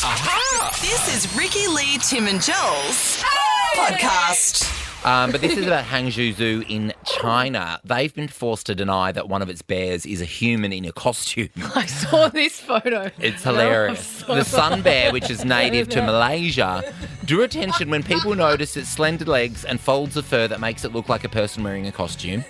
Aha! This is Ricky, Lee, Tim and Joel's podcast. But this is about Hangzhou Zoo in China. They've been forced to deny that one of its bears is a human in a costume. I saw this photo. It's hilarious. The sun bear, which is native to Malaysia, drew attention when people noticed its slender legs and folds of fur that makes it look like a person wearing a costume.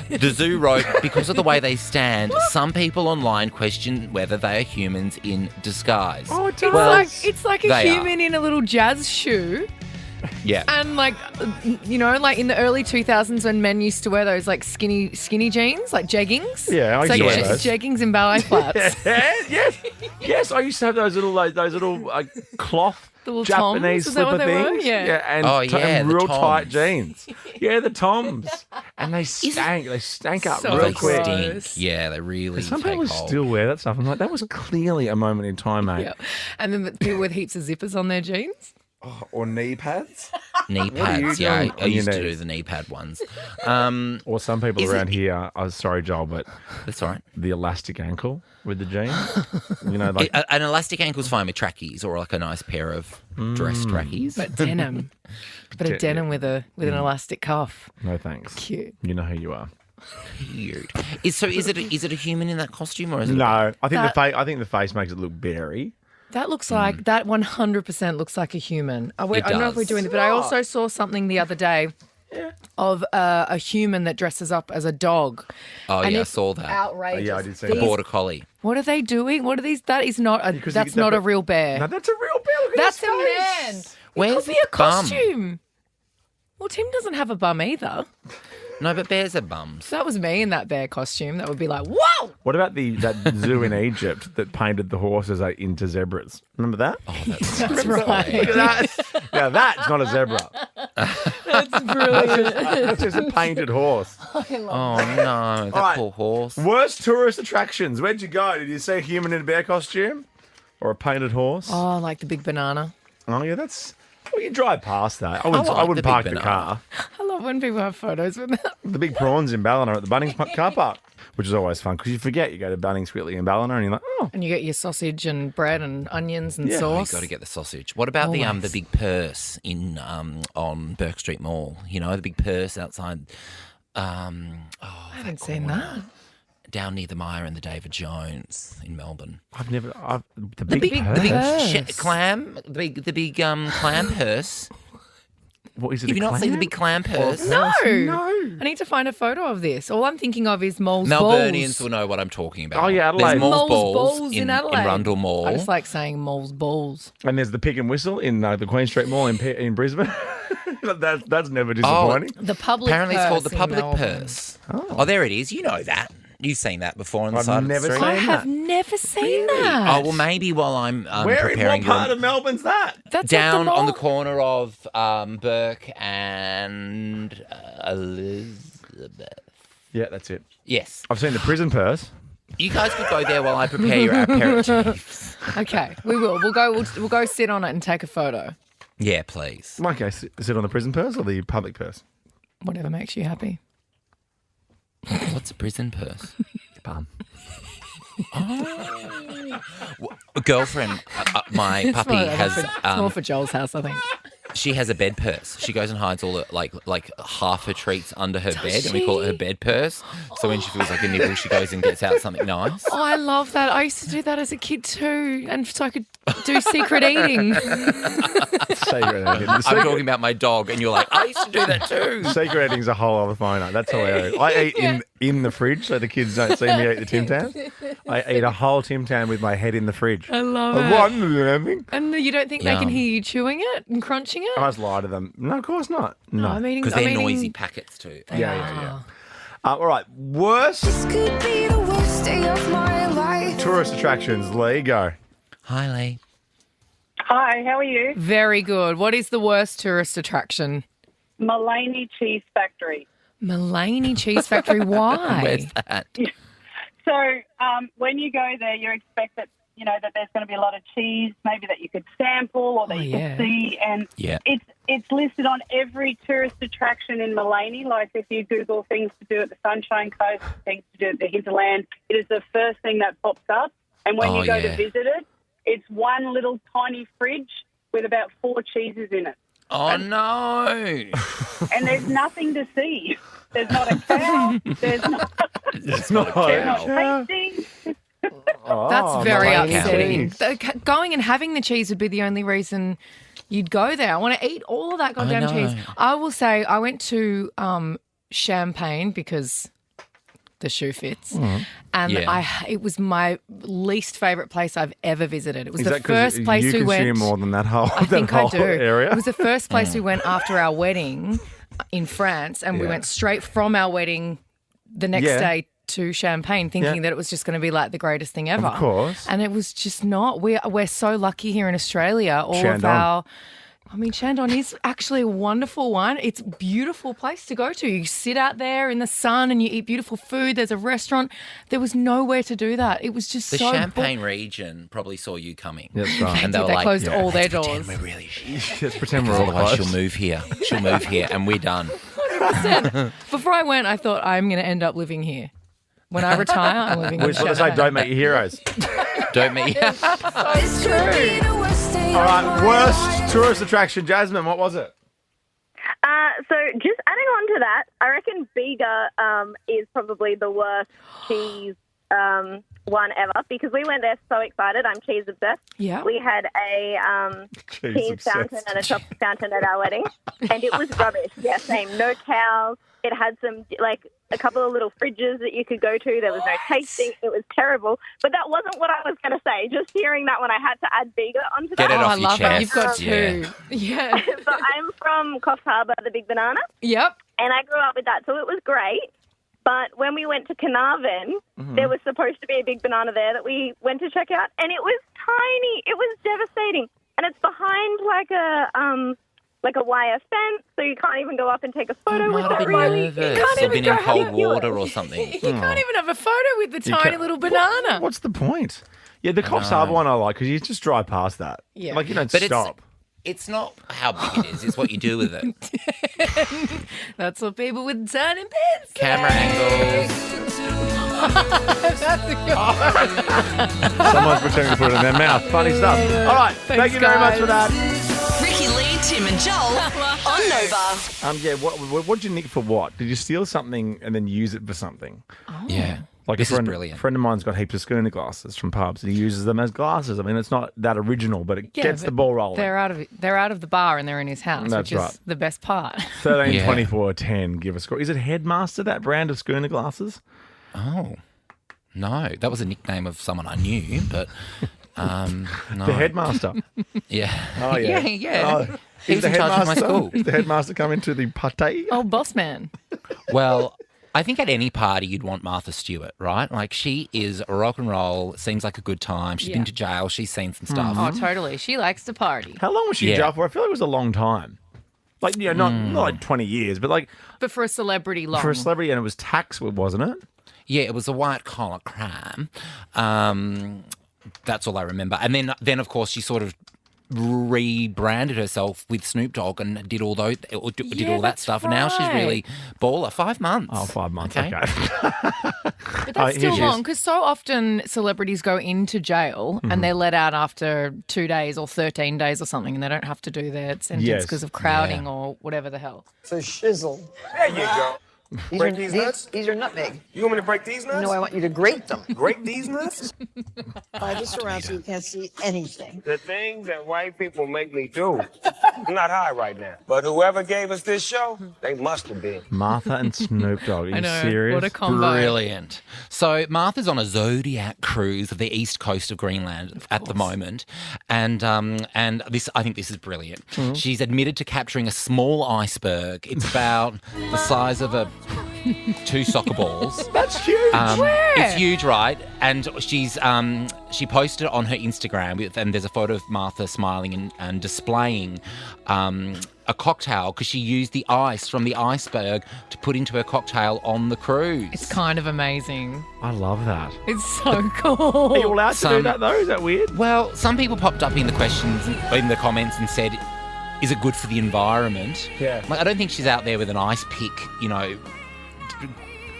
The zoo wrote, because of the way they stand, some people online question whether they are humans in disguise. Oh, it's like a human in a little jazz shoe. Yeah. And like in the early 2000s when men used to wear those like skinny jeans, like jeggings. Yeah, I used to wear those. Jeggings and ballet flats. Yes. I used to have those little cloth The little Japanese Toms? Is that what slipper they were? things. Yeah. And the real tight Toms. jeans. Yeah, the Toms. And they stank. They stank up So real They quick. gross. stink. Yeah, they really Some take people hold. still wear that stuff. I'm like, that was clearly a moment in time, mate. Yeah. And then the people with heaps of zippers on their jeans. Oh, or knee pads. Knee What are you pads, yeah. doing I on your used to do knees? the knee pad ones. Or some people Is around it- here, I'm sorry, Joel, but That's all right. the elastic ankle with the jeans. Like An elastic ankle's fine with trackies or like a nice pair of dress trackies. But denim. But a denim with an elastic cuff. no thanks. Cute. You know who you are. Weird. Is it a human in that costume or is it? No, I think That- I think the face makes it look berry. That looks like, that 100% looks like a human. I don't know if we're does. doing it, but I also saw something the other day of a human that dresses up as a dog. Oh And yeah, I it's saw that. Outrageous. Yeah, I did see A that. border collie. What are they doing? What are these? That is not a, Because that's you- not a but- real bear. No, that's a real bear. Look at That's his a man. face. Where's It could be his a bum? costume. Well, Tim doesn't have a bum either. No, but bears are bums. If that was me in that bear costume, that would be like, whoa! What about that zoo in Egypt that painted the horses into zebras? Remember that? Oh, that's That's right. Look at that. Now that's not a zebra. That's brilliant. That's just a painted horse. Oh no, that right. poor horse. Worst tourist attractions. Where'd you go? Did you see a human in a bear costume? Or a painted horse? Oh, like the big banana. Oh, yeah, that's... Well, you drive past that. I like wouldn't the park big the banana. car. I love when people have photos with that. The big prawns in Ballina at the Bunnings car park, which is always fun because you forget you go to Bunnings, Whitley and Ballina and you're like, oh, And you get your sausage and bread and onions and Yeah. Oh, you sauce. got to get the sausage. What about the Always. big purse in on Burke Street Mall? You know, the big purse outside. I haven't seen that. Down near the Myer and the David Jones in Melbourne. the big purse? purse. Clam, the big clam purse. What is it? Have you not seen the big clam purse? No. No. I need to find a photo of this. All I'm thinking of is Mole's Melburnians balls. will know what I'm talking about. Oh, yeah, There's Adelaide. Mole's Mole's balls balls in in Adelaide. Rundle Mall. I just like saying Mole's balls. And there's the Pick and Whistle in the Queen Street Mall in Brisbane. that's never disappointing. The public Apparently it's called the purse in public Melbourne. purse. Oh, there it is. You know that. You've seen that before on the I've side never of the seen street. I have never seen that. Oh, well, maybe while I'm Where in preparing what part your- of Melbourne's that? That's down at on the mall. corner of Burke and Elizabeth. Yeah, that's it. Yes. I've seen the prison purse. You guys could go there while I prepare your aperitifs. Okay, we will. We'll go sit on it and take a photo. Yeah, please. Okay, sit on the prison purse or the public purse? Whatever makes you happy. What's a prison purse? Bum. A girlfriend, my puppy has. It's more for Joel's house, I think. She has a bed purse. She goes and hides all the like half her treats under her bed, and we call it her bed purse. So when she feels like a nibble, she goes and gets out something nice. Oh, I love that. I used to do that as a kid too, and so I could do secret eating. Secret I'm talking about my dog, and you're like, I used to do that too. Secret eating's a whole other phone. That's hilarious. I eat in the fridge so the kids don't see me eat the Tim Tam. I eat a whole Tim Tam with my head in the fridge. I love I it. want anything. And you don't think they can Yum. hear you chewing it and crunching it? I just lie to them. No, of course not. No. I'm eating. Because I'm they're eating- noisy packets too. Yeah. All right. Worst Could be the worst day of my life. tourist attractions. Lee, go. Hi, Lee. Hi, how are you? Very good. What is the worst tourist attraction? Mullaney Cheese Factory. Mullaney Cheese Factory. Why? Where's that? So when you go there, you expect that, you know, that there's going to be a lot of cheese, maybe that you could sample or that you yeah. could see. And Yeah. it's listed on every tourist attraction in Mullaney. Like if you Google things to do at the Sunshine Coast, things to do at the hinterland, it is the first thing that pops up. And when Oh, you go yeah. to visit it, It's one little tiny fridge with about 4 cheeses in it. Oh, no. And there's nothing to see. There's not a cow. There's not tasting. That's very my upsetting. cheese. Going and having the cheese would be the only reason you'd go there. I want to eat all of that goddamn cheese. I will say I went to Champagne because the shoe fits. And it was my least favourite place I've ever visited. It was the first place we went. You consume more than that whole, I think I do. area? It was the first place we went after our wedding in France, and we went straight from our wedding the next day to Champagne, thinking that it was just going to be like the greatest thing ever. Of course. And it was just not. We're so lucky here in Australia. Shandong is actually a wonderful one. It's a beautiful place to go to. You sit out there in the sun and you eat beautiful food. There's a restaurant. There was nowhere to do that. It was just The so Champagne region probably saw you coming. That's right. And they were they like, closed all their "Let's doors. pretend we're really shit. Let's pretend we're all Otherwise, close. she'll move here. She'll move here, and we're done." 100%. Before I went, I thought I'm going to end up living here. When I retire, I'm living in Which what they say, Champagne. don't meet your heroes. Don't meet you. This could be the worst day All of right, my worst life. tourist attraction. Jasmine, what was it? So just adding on to that, I reckon Bega is probably the worst cheese one ever because we went there so excited. I'm cheese obsessed. Yeah. We had a cheese obsessed. fountain and a chocolate fountain at our wedding, and it was rubbish. Yeah, same. No cows. It had some, like, a couple of little fridges that you could go to. There was no tasting. It was terrible. But that wasn't what I was going to say. Just hearing that one, I had to add Bega onto Get that. it Oh, off I your love chest. it. You've got two. Yeah. So I'm from Coffs Harbour, the Big Banana. Yep. And I grew up with that, so it was great. But when we went to Carnarvon, there was supposed to be a big banana there that we went to check out, and it was tiny. It was devastating. And it's behind like a wire fence, so you can't even go up and take a photo with it, really. Nervous. can't They've even been go in cold have you. water or something. You can't even have a photo with the You tiny can't- little banana. What's the point? Yeah, the Coffs Harbour one I like because you just drive past that. Yeah. Like you don't But stop. it's not how big it is. It's what you do with it. That's what people with turning pins. Camera angles. That's a good one. Someone's pretending to put it in their mouth. Funny stuff. All right, thank you very much for that. Ricky Lee, Tim and Joel on Nova. What did you nick for what? Did you steal something and then use it for something? Yeah. Like This a is friend, brilliant. A friend of mine's got heaps of schooner glasses from pubs and he uses them as glasses. I mean, it's not that original, but it gets the ball rolling. They're out of the bar and they're in his house, That's which is right. the best part. 13, Yeah. 24, 10. Give a score. Is it Headmaster, that brand of schooner glasses? Oh. No, that was a nickname of someone I knew, but no. The Headmaster. Yeah. Oh, yeah. Yeah. Oh, He was in charge of my school. Is the Headmaster coming to the party? Oh, boss man. Well, I think at any party you'd want Martha Stewart, right? Like she is rock and roll, seems like a good time. She's been to jail, she's seen some stuff. Oh, totally. She likes to party. How long was she in Yeah. jail for? I feel like it was a long time. Like, not like 20 years, but like But for a celebrity, long. for a celebrity, and it was tax, wasn't it? Yeah, it was a white collar crime. That's all I remember. And then of course she sort of rebranded herself with Snoop Dogg and did all those, did all that that's stuff. And now she's right. really baller. 5 months. Oh, 5 months. Okay. Okay. But that's here still she is. long because so often celebrities go into jail and they're let out after 2 days or 13 days or something and they don't have to do their sentence Yes. because of crowding or whatever the hell. So shizzle. There you go. These Break are, these nuts? these are nutmeg. You want me to break these nuts? No, I want you to grate them. Break these nuts? Buy this around so you can't see anything. The things that white people make me do. I'm not high right now. But whoever gave us this show, they must have been. Martha and Snoop Dogg. Are you I know. serious? What a combo. Brilliant. So Martha's on a zodiac cruise of the east coast of Greenland at the moment, and this I think this is brilliant. She's admitted to capturing a small iceberg. It's about the size of 2 soccer balls. That's huge. It's huge, right? And she posted it on her Instagram, and there's a photo of Martha smiling and displaying a cocktail because she used the ice from the iceberg to put into her cocktail on the cruise. It's kind of amazing. I love that. It's so cool. Are you allowed to do Some- that, though? Is that weird? Well, some people popped up in the comments and said, "Is it good for the environment?" Yeah. Like, I don't think she's out there with an ice pick,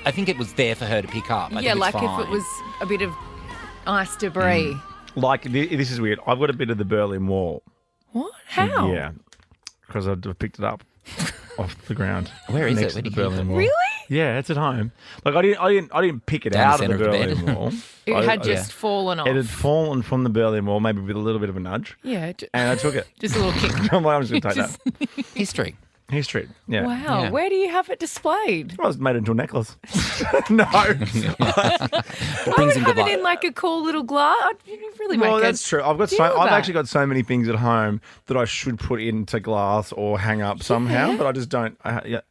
I think it was there for her to pick up. I think it's like fine. if it was a bit of ice debris. Like, this is weird. I've got a bit of the Berlin Wall. What? How? Yeah. Because I picked it up off the ground. Where is next it? Where to did the you keep Berlin it? Wall. Really? Yeah, it's at home. Like, I didn't pick it Down the out of the centre of the Berlin bed. Wall. It had just fallen off. It had fallen from the Berlin Wall, maybe with a little bit of a nudge. Yeah. And I took it. Just a little kick. I'm like, I'm just going to take that. History. History. Yeah. Wow. Yeah. Where do you have it displayed? I was made into a necklace. No. It brings in Have good it in luck. like a cool little glass. You really make Well, it. that's true. I've deal with actually that. got so many things at home that I should put into glass or hang up somehow, but I just don't.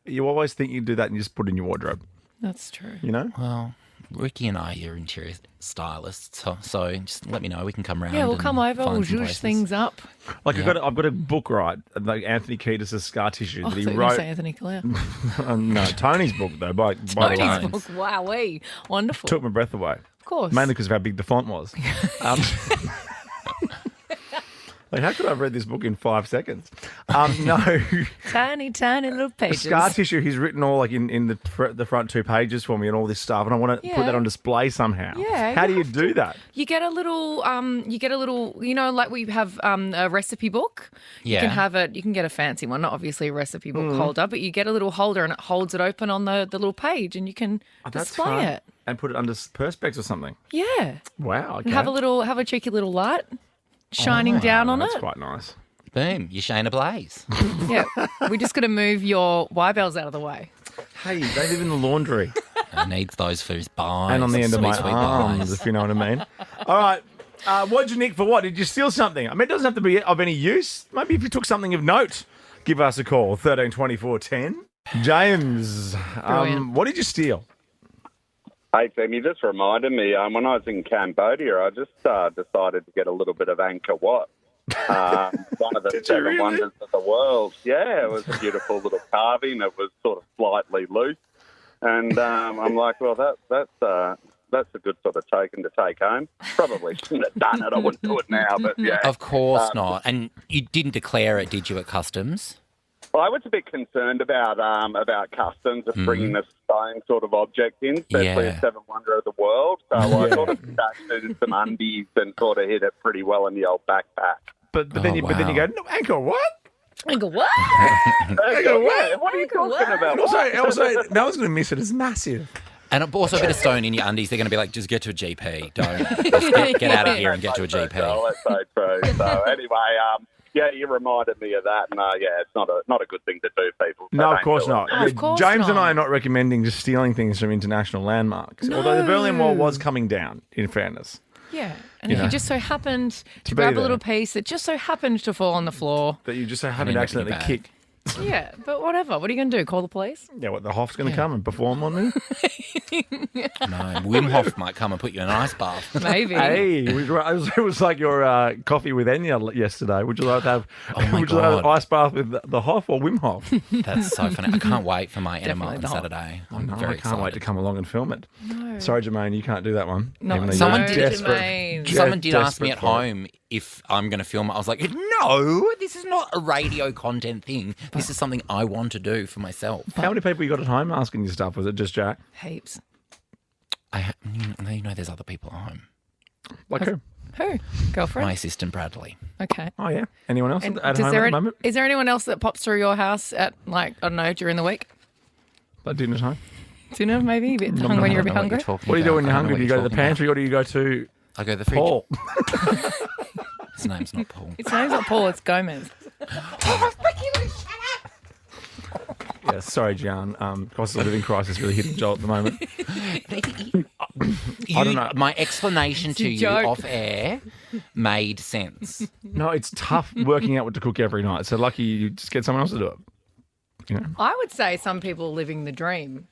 You always think you do that and you just put it in your wardrobe. That's true. You know? Well, Ricky and I are interior stylists, so just let me know. We can come round. Yeah, we'll and come over. find We'll some zhuzh places. things up. Like I've got a book, right? Like Anthony Kiedis' Scar Tissue Oh, that I he thought you were gonna wrote. say Anthony Clare. No, Tony's book though. By the Tony's way. book. Wowee. Wonderful. Took my breath away. Of course. Mainly because of how big the font was. Like, how could I have read this book in 5 seconds? No. Tiny, tiny little pages. Scar Tissue, he's written all like in the front 2 pages for me and all this stuff, and I want to Yeah. put that on display somehow. Yeah, How do you you do that? You get a little, like we have a recipe book. You Yeah. can have it. You can get a fancy one, not obviously a recipe book Mm. holder, but you get a little holder and it holds it open on the little page, and you can That's display fun. it. And put it under Perspex or something. Yeah, Wow. Okay. and have a cheeky little light shining down on That's it. quite nice. Boom, you're Shane ablaze. Yeah, we just got to move your Y bells out of the wife. Hey, they live in the laundry He needs those for his buys. and on the end of sweet, my sweet arms, buys. if you know what I mean. All right. What'd you nick for what? Did you steal something? I mean, it doesn't have to be of any use. Maybe if you took something of note, give us a call, 13 24 10. James, Brilliant. what did you steal? Hey, Tim, you just reminded me, when I was in Cambodia, I just decided to get a little bit of Angkor Wat. One of the Did you seven really? wonders of the world. Yeah, it was a beautiful little carving. It was sort of slightly loose. And I'm like, well, that's a good sort of token to take home. Probably shouldn't have done it. I wouldn't do it now, but yeah. Of course not. And you didn't declare it, did you, at customs? Well, I was a bit concerned about customs of bringing a stone sort of object in, especially Yeah. a seven wonder of the world. So I sort of stashed it in some undies and sort of hit it pretty well in the old backpack. But then you go, no, Angkor what? I go, what? Angkor Wat? What are you talking about? Also, no one's going to miss it. It's massive. And also a bit of stone in your undies. They're going to be like, just get to a GP. Don't. Just get out of here and get to a GP. That's so true. So anyway, yeah, you reminded me of that, and yeah, it's not a good thing to do, people. So No, of don't course do it. not. Of course James and not. I are not recommending just stealing things from international landmarks. Although the Berlin Wall was coming down, in fairness. Yeah, and if you just so happened to be grab a there. little piece that just so happened to fall on the floor. That you just so happened end to up accidentally in your kick. Yeah, but whatever. What are you going to do? Call the police? Yeah, what, the Hoff's going to come and perform on me? No, Wim Hof might come and put you in an ice bath. Maybe. Hey, it was like your coffee with Enya yesterday. Would you like to have my would you like God. an ice bath with the Hoff or Wim Hof? That's so funny. I can't wait for my enema Definitely on not. Saturday. I'm No, very I can't wait to excited. come along and film it. No. Sorry, Jermaine, you can't do that one. No, Even though Someone you're did, desperate- Jermaine. Someone did ask me desperate at for it. home if I'm going to film it. I was like, no, this is not a radio content thing. This is something I want to do for myself. How many people you got at home asking you stuff? Was it just Jack? Heaps. You know there's other people at home. Like who? Who? Girlfriend? My assistant, Bradley. Okay. Oh, yeah. Anyone else And at does home there at the moment? is there anyone else that pops through your house at, like, I don't know, during the week? Like dinner time? Dinner, maybe? A bit hungry when you're a bit hungry? What do you do when you're hungry? Do you go to the pantry or do you go to I go to the fridge. Paul? His name's not Paul. Its name's not Paul, it's Gomez. Yeah, sorry, Gian. Cost of living crisis really hitting Joel at the moment. I don't know. My explanation to you joke. off air made sense. No, it's tough working out what to cook every night. So lucky you just get someone else to do it. You know, I would say some people are living the dream.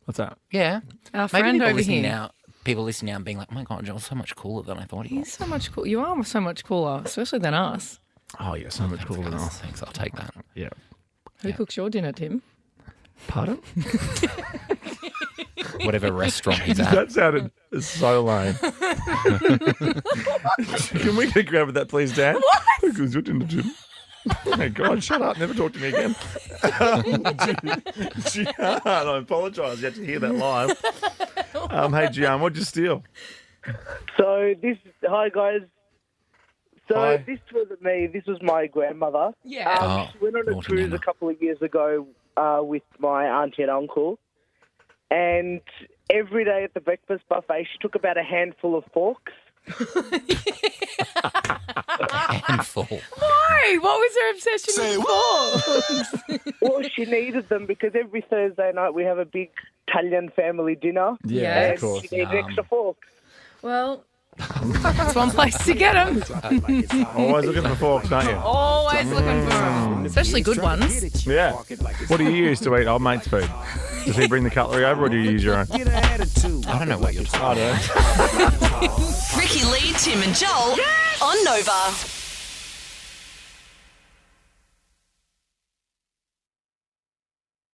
what's that? Yeah. Our Maybe friend people over listening here. now, people listening now and being like, oh my God, Joel's so much cooler than I thought he He's was. so much cool. You are so much cooler, especially than us. Oh, yeah, so much cooler than us. Thanks, I'll take that. Yeah. Who cooks your dinner, Tim? Pardon? Whatever restaurant he's at. That sounded so lame. Can we get a grab of that, please, Dan? What? Because you're dinner, Jim. Oh, my God, shut up. Never talk to me again. Gian, I apologise. You had to hear that live. Hey, Gian, what'd you steal? So hi guys. So Hi. this wasn't me. This was my grandmother. Yeah. She went on a naughty cruise Nana. a couple of years ago with my auntie and uncle. And every day at the breakfast buffet, she took about a handful of forks. Handful. Why? What was her obsession with forks? Well, she needed them because every Thursday night we have a big Italian family dinner. Yeah, and of course. she needed extra forks. Well, that's one place to get them. Always looking for forks, aren't you? Always looking for them, especially good ones. Yeah. What do you use to eat old mate's food? Does he bring the cutlery over or do you use your own? I don't know what you're talking about. I don't know. Ricky Lee, Tim and Joel on Nova.